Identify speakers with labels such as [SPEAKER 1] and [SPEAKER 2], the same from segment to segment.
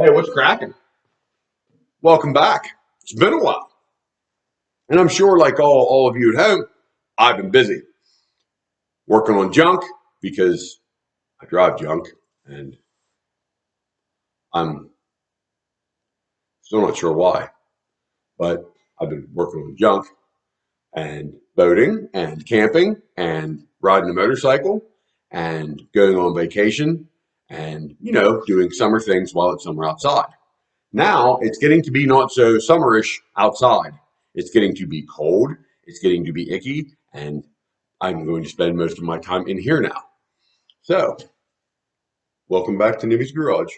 [SPEAKER 1] Hey, what's cracking? Welcome back. It's been a while. And I'm sure, like all of you at home, I've been busy working on junk because I drive junk and I'm still not sure why, but I've been working on junk and boating and camping and riding a motorcycle and going on vacation and, doing summer things while it's summer outside. Now it's getting to be not so summerish outside. It's getting to be cold. It's getting to be icky. And I'm going to spend most of my time in here now. So, welcome back to Nibby's Garage.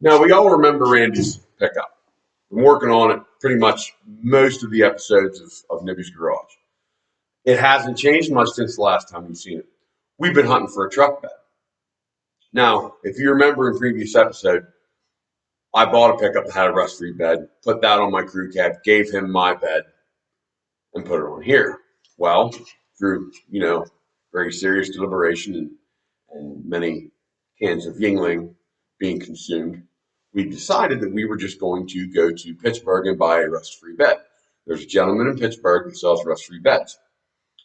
[SPEAKER 1] Now, we all remember Randy's pickup. Been working on it pretty much most of the episodes of Nibby's Garage. It hasn't changed much since the last time you've seen it. We've been hunting for a truck bed. Now, if you remember in previous episode, I bought a pickup that had a rust-free bed, put that on my crew cab, gave him my bed, and put it on here. Well, through, very serious deliberation and many cans of Yingling being consumed, we decided that we were just going to go to Pittsburgh and buy a rust-free bed. There's a gentleman in Pittsburgh that sells rust-free beds.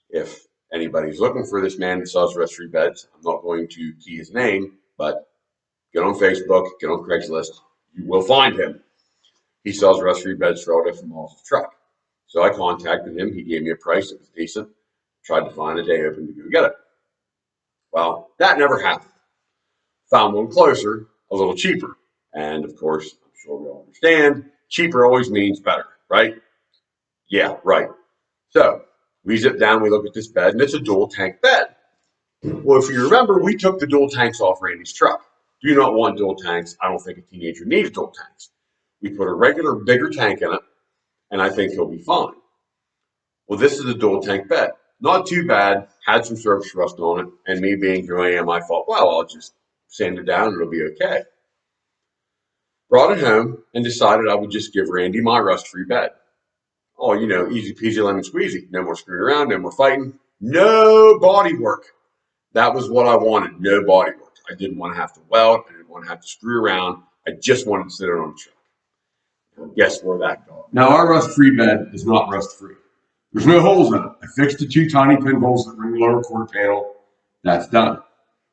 [SPEAKER 1] If anybody's looking for this man that sells rust-free beds, I'm not going to key his name, but get on Facebook, get on Craigslist, you will find him. He sells rust-free beds for all different models of truck. So I contacted him. He gave me a price that was decent. Tried to find a day open to go get it. Well, that never happened. Found one closer, a little cheaper. And of course, I'm sure we all understand, cheaper always means better, right? Yeah, right. So we zip down, we look at this bed, and it's a dual tank bed. Well, if you remember, we took the dual tanks off Randy's truck. Do you not want dual tanks? I don't think a teenager needs dual tanks. We put a regular, bigger tank in it, and I think he'll be fine. Well, this is a dual tank bed. Not too bad, had some surface rust on it, and me being who I am, I thought, well, I'll just sand it down and it'll be okay. Brought it home and decided I would just give Randy my rust-free bed. Oh, easy peasy lemon squeezy. No more screwing around, no more fighting, no body work. That was what I wanted, no body work. I didn't want to have to weld, I didn't want to have to screw around. I just wanted to sit it on the truck. Now, guess where that goes? Now, our rust-free bed is not rust-free. There's no holes in it. I fixed the 2 tiny pinholes that ring the lower quarter panel. That's done.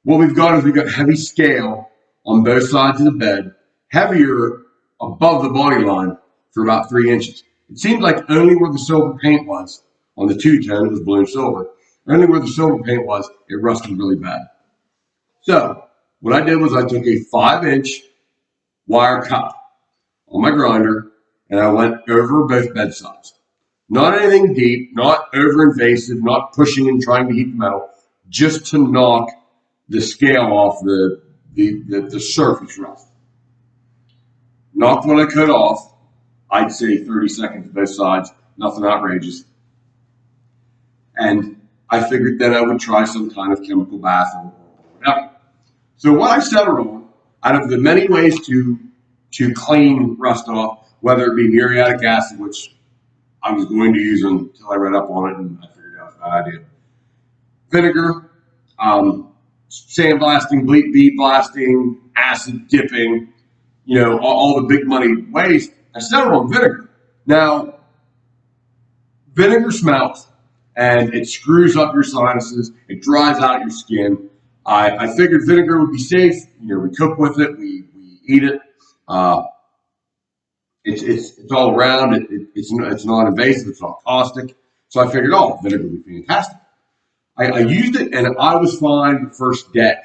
[SPEAKER 1] What we've got heavy scale on both sides of the bed, heavier above the body line for about 3 inches. It seemed like only where the silver paint was on the 2-tone, it was blue and silver. Only where the silver paint was, it rusted really bad. So what I did was I took a 5-inch wire cup on my grinder and I went over both bed sides. Not anything deep, not over invasive, not pushing and trying to heat the metal, just to knock the scale off the surface rust. Knocked what I could off. I'd say 30 seconds both sides, nothing outrageous. And I figured then I would try some kind of chemical bath or whatever. So what I settled on, out of the many ways to clean rust off, whether it be muriatic acid, which I was going to use until I read up on it and I figured out it was a bad idea. Vinegar, sandblasting, bead blasting, acid dipping, all the big money waste. I settled on vinegar. Now, vinegar smells and it screws up your sinuses. It dries out your skin. I figured vinegar would be safe. We cook with it. We eat it. It's all around. It's non-invasive. It's not caustic. So I figured, vinegar would be fantastic. I used it and I was fine the first day.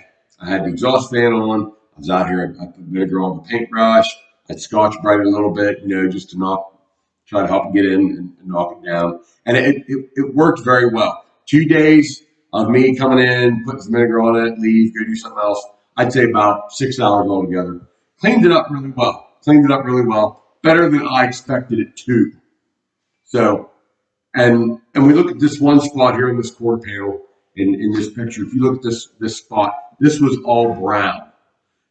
[SPEAKER 1] I had the exhaust fan on. I was out here. I put vinegar on the paintbrush. I'd scotch bright a little bit, just to knock try to help it get in and knock it down. And it worked very well. 2 days of me coming in, putting some vinegar on it, leave, go do something else. I'd say about 6 hours altogether. Cleaned it up really well. Cleaned it up really well. Better than I expected it to. So, and we look at this one spot here in this quarter panel in this picture. If you look at this spot, this was all brown.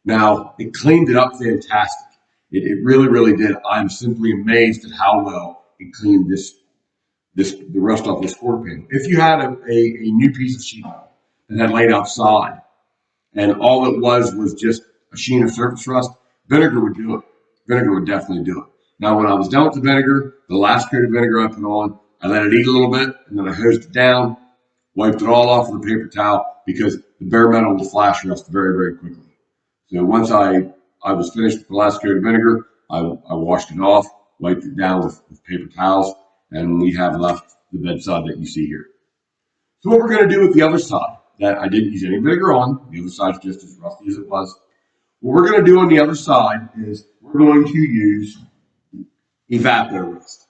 [SPEAKER 1] Now, it cleaned it up fantastic. It really, really did. I'm simply amazed at how well it cleaned the rust off this quarter panel. If you had a new piece of sheet metal that had laid outside and all it was just a sheen of surface rust, vinegar would do it. Vinegar would definitely do it. Now, when I was done with the vinegar, the last coat of vinegar I put on, I let it eat a little bit, and then I hosed it down, wiped it all off with a paper towel because the bare metal will flash rust very, very quickly. So once I was finished with the last coat of vinegar, I washed it off, wiped it down with paper towels, and we have left the bedside that you see here. So what we're going to do with the other side that I didn't use any vinegar on, the other side's just as rusty as it was. What we're going to do on the other side is we're going to use Evapo rust.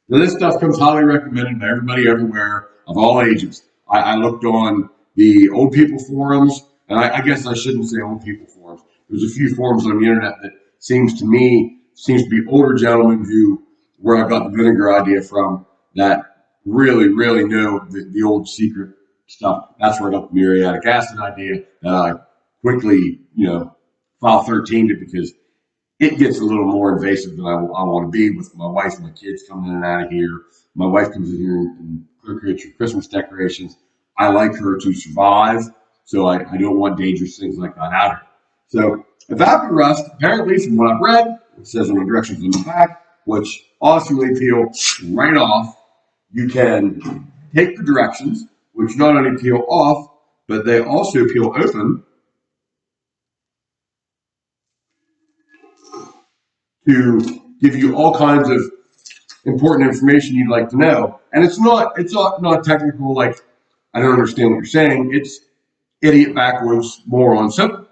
[SPEAKER 1] Now this stuff comes highly recommended by everybody everywhere of all ages. I looked on the old people forums, and I guess I shouldn't say old people forums. There's a few forums on the internet that seems to be older gentlemen where I got the vinegar idea from that really, really know the old secret stuff. That's where I got the muriatic acid idea that I quickly, file 13 to because it gets a little more invasive than I want to be with my wife and my kids coming in and out of here. My wife comes in here and creates your Christmas decorations. I like her to survive, so I don't want dangerous things like that out of her. So Evapo rust, apparently from what I've read, it says on the directions on the back, which awesomely peel right off. You can take the directions, which not only peel off, but they also peel open to give you all kinds of important information you'd like to know. And it's not technical, like I don't understand what you're saying. It's idiot backwards moron simple.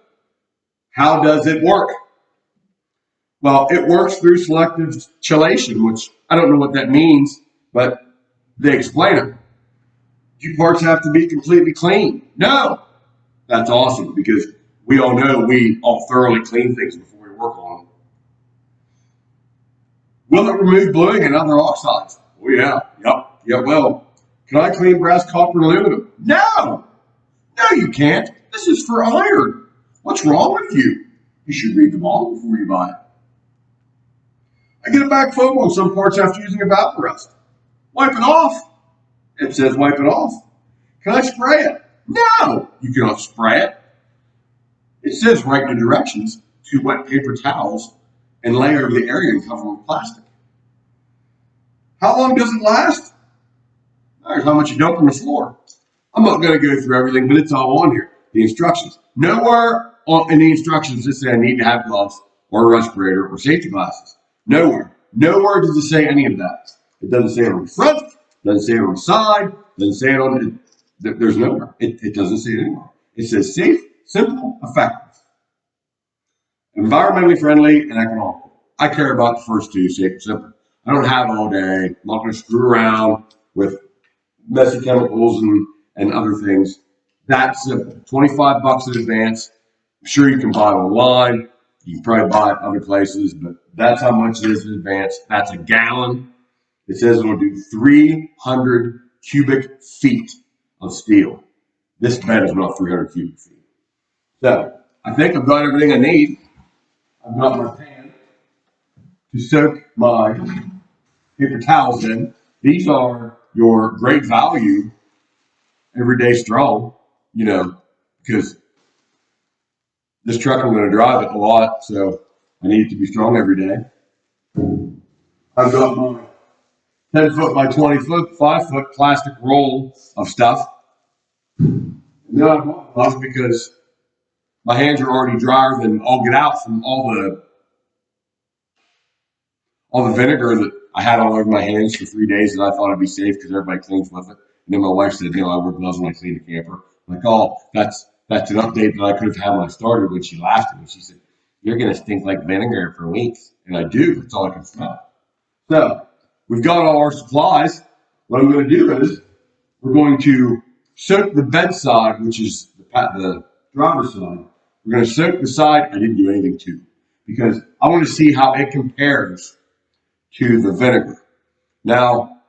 [SPEAKER 1] How does it work? Well, it works through selective chelation, which I don't know what that means, but they explain it. Do parts have to be completely clean? No. That's awesome because we all know we all thoroughly clean things before we work on them. Will it remove bluing and other oxides? Oh yeah, yeah, well. Can I clean brass, copper, and aluminum? No, you can't. This is for iron. What's wrong with you? You should read the bottle before you buy it. I get a back foam on some parts after using Evapo rust. Wipe it off. It says wipe it off. Can I spray it? No, you cannot spray it. It says write the directions to wet paper towels and lay over the area and cover with plastic. How long does it last? There's how much you dump on the floor. I'm not going to go through everything, but it's all on here. The instructions. Nowhere in the instructions does it say I need to have gloves or a respirator or safety glasses. Nowhere. Nowhere does it say any of that. It doesn't say it on the front. It doesn't say it on the side. It doesn't say it on the... There's nowhere. It doesn't say it anywhere. It says safe, simple, effective. Environmentally friendly and economical. I care about the first two, safe and simple. I don't have it all day. I'm not going to screw around with messy chemicals and other things. That's simple. $25 in advance. I'm sure you can buy it online. You can probably buy it other places, but that's how much it is in advance. That's a gallon. It says it'll do 300 cubic feet of steel. This bed is not 300 cubic feet. So I think I've got everything I need. I've got my pan to soak my paper towels in. These are your great value everyday strong, because this truck I'm going to drive it a lot, so I need it to be strong every day. I've got my 10 foot by 20 foot, 5 foot plastic roll of stuff. And then I've got gloves because my hands are already drier than all get out from all the vinegar that I had all over my hands for 3 days, and I thought it'd be safe because everybody cleans with it. And then my wife said, I wear gloves when I clean the camper. I'm like, oh, that's an update that I could have had when I started. When she laughed at me, she said, you're going to stink like vinegar for weeks. And I do. That's all I can smell. So we've got all our supplies. What I'm going to do is we're going to soak the bedside, which is the driver's side. We're going to soak the side. I didn't do anything to because I want to see how it compares to the vinegar. Now,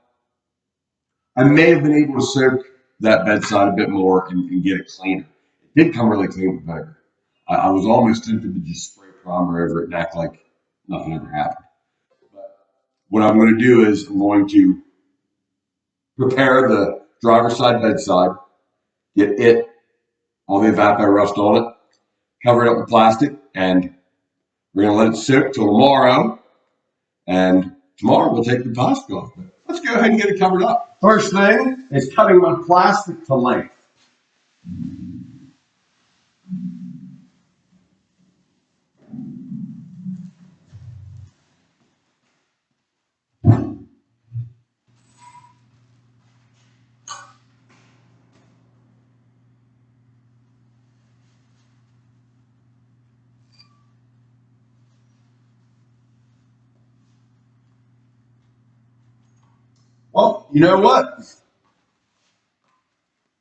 [SPEAKER 1] I may have been able to soak that bedside a bit more and get it cleaner. It did come really clean with vinegar. I was almost tempted to just spray primer over it and act like nothing ever happened. But what I'm going to do is I'm going to prepare the driver's side bedside, get it, all the Evapo rust on it, cover it up with plastic, and we're going to let it soak till tomorrow. And tomorrow we'll take the plastic off. But let's go ahead and get it covered up. First thing is cutting my plastic to length. Well, you know what?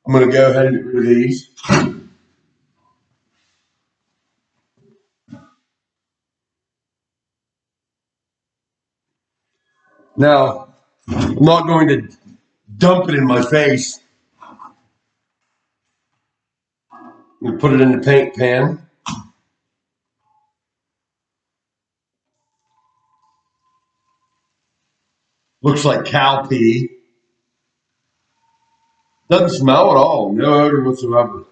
[SPEAKER 1] I'm going to go ahead and get rid of these. Now, I'm not going to dump it in my face. I'm going to put it in the paint pan. Looks like cow pee. Doesn't smell at all. No odor whatsoever.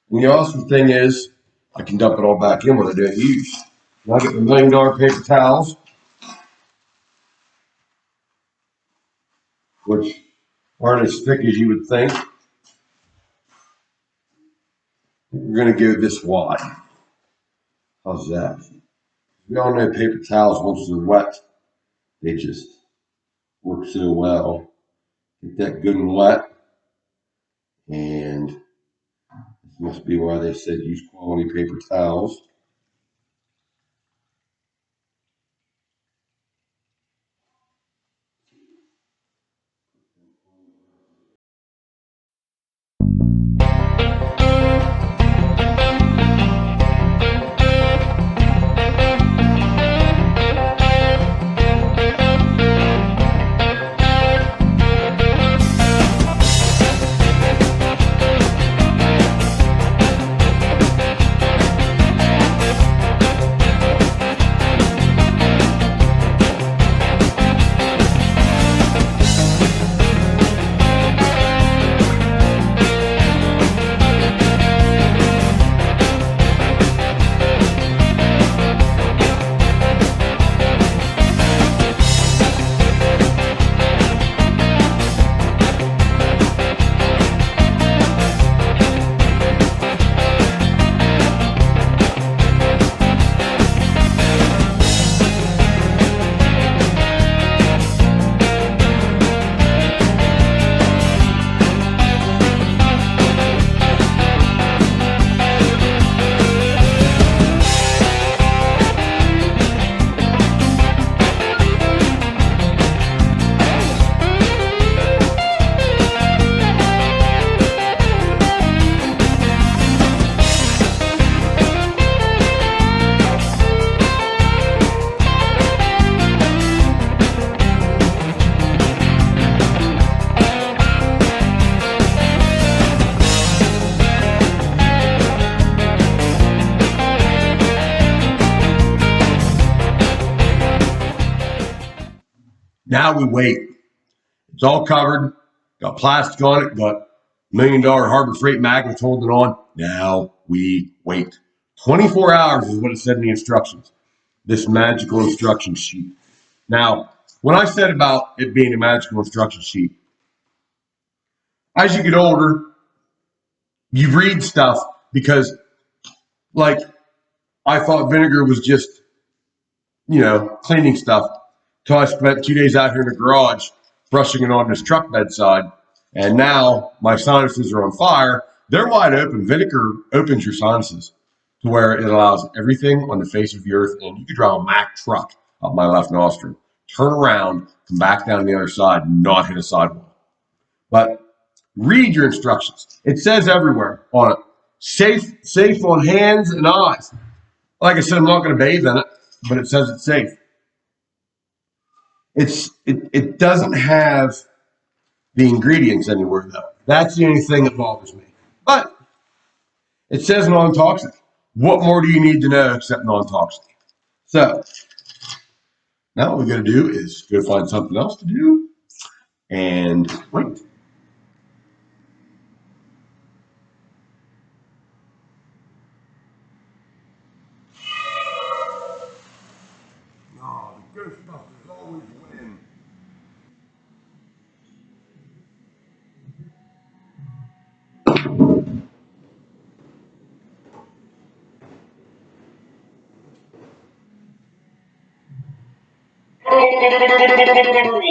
[SPEAKER 1] And the awesome thing is, I can dump it all back in when I don't use. And I get the $1 million paper towels, which aren't as thick as you would think. We're going to go this wide. How's that? We all know paper towels, once they're wet, they just work so well. Get that good and wet. And this must be why they said use quality paper towels. Now we wait. It's all covered, got plastic on it, got $1 million Harbor Freight magnets holding it on. Now we wait. 24 hours is what it said in the instructions. This magical instruction sheet. Now, when I said about it being a magical instruction sheet, as you get older, you read stuff because, like, I thought vinegar was just, cleaning stuff. Till I spent 2 days out here in the garage brushing it on this truck bedside. And now my sinuses are on fire. They're wide open. Vinegar opens your sinuses. to where it allows everything on the face of the earth. And you could drive a Mack truck up my left nostril, turn around, come back down the other side, not hit a sidewalk. But read your instructions. It says everywhere on it, safe on hands and eyes. Like I said, I'm not going to bathe in it, but it says it's safe. It doesn't have the ingredients anywhere though. That's the only thing that bothers me. But it says non-toxic. What more do you need to know except non-toxic? So now what we're going to do is go find something else to do and wait. No, the Ghostbusters always win.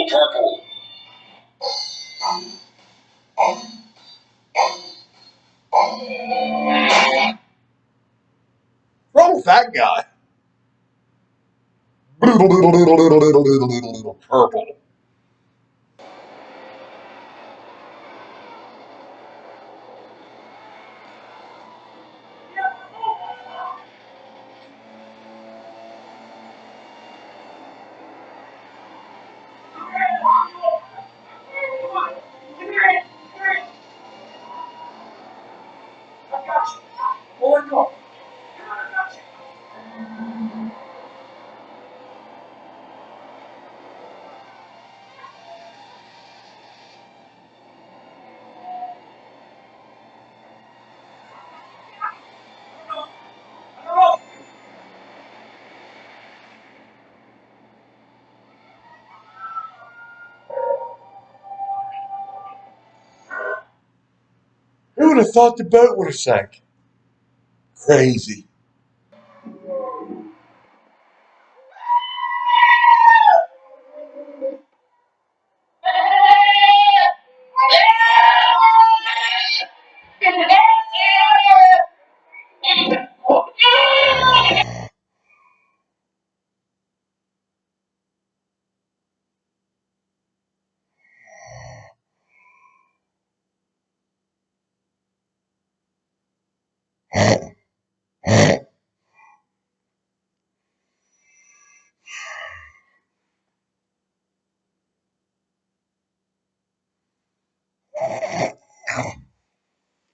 [SPEAKER 1] Purple. What's wrong with that guy? Purple. Who would have thought the boat would have sank? Crazy.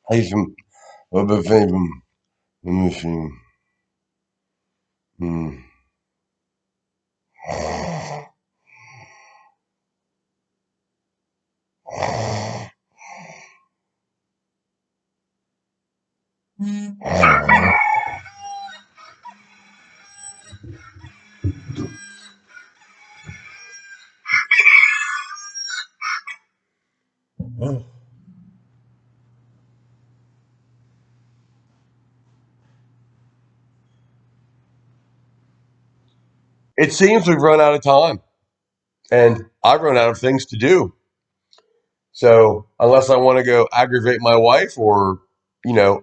[SPEAKER 1] He's a bit machine. It seems we've run out of time, and I've run out of things to do. So unless I want to go aggravate my wife or,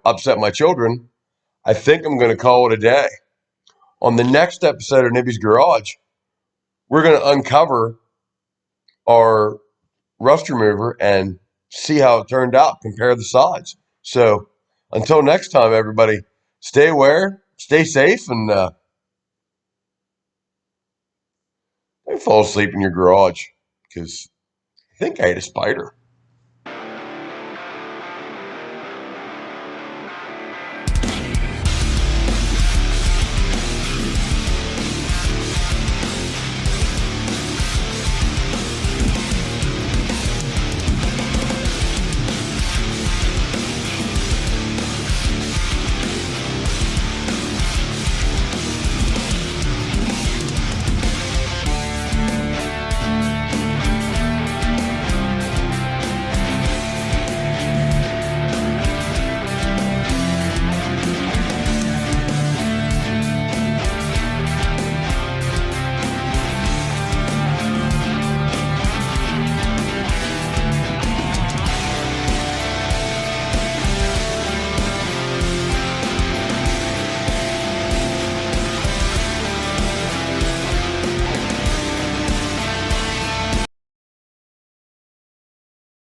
[SPEAKER 1] upset my children, I think I'm going to call it a day. On the next episode of Nibby's Garage, we're going to uncover our rust remover and see how it turned out, compare the sides. So until next time, everybody, stay aware, stay safe, and don't fall asleep in your garage because I think I ate a spider.